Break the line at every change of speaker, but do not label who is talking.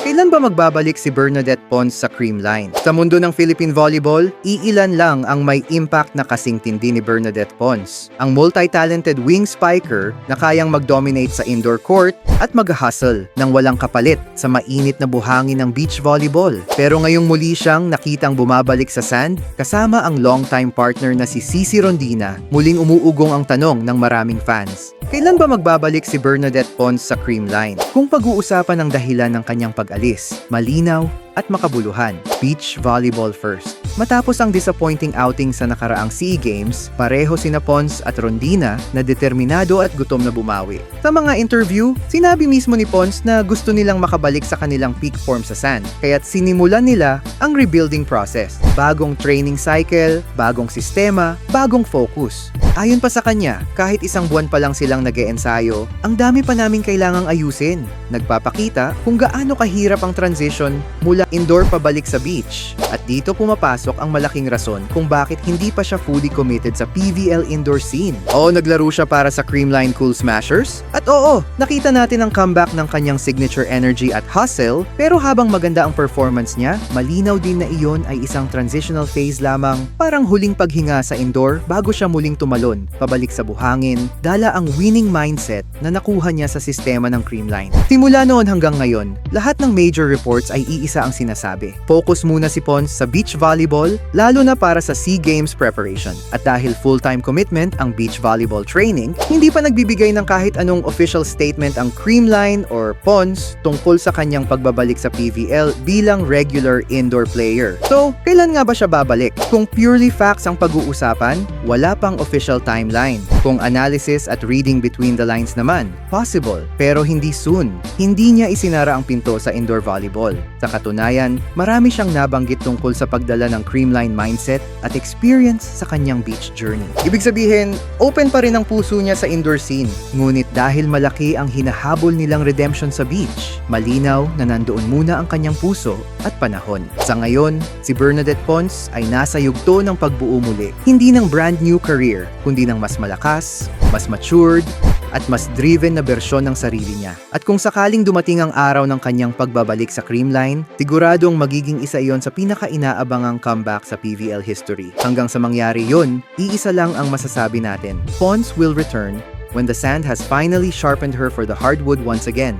Kailan ba magbabalik si Bernadette Pons sa Creamline? Sa mundo ng Philippine volleyball, iilan lang ang may impact na kasing tindi ni Bernadette Pons. Ang multi-talented wing spiker na kayang mag-dominate sa indoor court at mag-hustle nang walang kapalit sa mainit na buhangin ng beach volleyball. Pero ngayong muli siyang nakitang bumabalik sa sand kasama ang longtime partner na si Cici Rondina, muling umuugong ang tanong ng maraming fans. Kailan ba magbabalik si Bernadette Pons sa Creamline? Kung pag-uusapan ang dahilan ng kanyang pag-alis, malinaw at makabuluhan. Beach volleyball first. Matapos ang disappointing outing sa nakaraang SEA Games, pareho sina Pons at Rondina na determinado at gutom na bumawi. Sa mga interview, sinabi mismo ni Pons na gusto nilang makabalik sa kanilang peak form sa sand, kaya't sinimulan nila ang rebuilding process. Bagong training cycle, bagong sistema, bagong focus. Ayon pa sa kanya, kahit isang buwan pa lang silang nag-e-ensayo, ang dami pa naming kailangang ayusin. Nagpapakita kung gaano kahirap ang transition mula indoor pabalik sa beach. At dito pumapasok ang malaking rason kung bakit hindi pa siya fully committed sa PVL indoor scene. Oo, naglaro siya para sa Creamline Cool Smashers. At oo, nakita natin ang comeback ng kanyang signature energy at hustle, pero habang maganda ang performance niya, malinaw din na iyon ay isang transitional phase lamang, parang huling paghinga sa indoor bago siya muling tumalon, pabalik sa buhangin, dala ang winning mindset na nakuha niya sa sistema ng Creamline. Simula noon hanggang ngayon, lahat ng major reports ay iisa ang sinasabi. Focus muna si Pons sa beach volleyball, lalo na para sa SEA Games preparation. At dahil full-time commitment ang beach volleyball training, hindi pa nagbibigay ng kahit anong official statement ang Creamline or Pons tungkol sa kanyang pagbabalik sa PVL bilang regular indoor player. So, kailan nga ba siya babalik? Kung purely facts ang pag-uusapan, wala pang official timeline. Kung analysis at reading between the lines naman, possible, pero hindi soon. Hindi niya isinara ang pinto sa indoor volleyball. Sa katunayan, marami siyang nabanggit tungkol sa pagdala ng Creamline mindset at experience sa kanyang beach journey. Ibig sabihin, open pa rin ang puso niya sa indoor scene. Ngunit dahil malaki ang hinahabol nilang redemption sa beach, malinaw na nandoon muna ang kanyang puso at panahon. Sa ngayon, si Bernadette Pons ay nasa yugto ng pagbuo muli. Hindi ng brand new career, kundi ng mas malakas, mas matured, at mas driven na bersyon ng sarili niya. At kung sakaling dumating ang araw ng kanyang pagbabalik sa Creamline, siguradong magiging isa iyon sa pinaka-inaabangang comeback sa PVL history. Hanggang sa mangyari yun, iisa lang ang masasabi natin. Pons will return when the sand has finally sharpened her for the hardwood once again.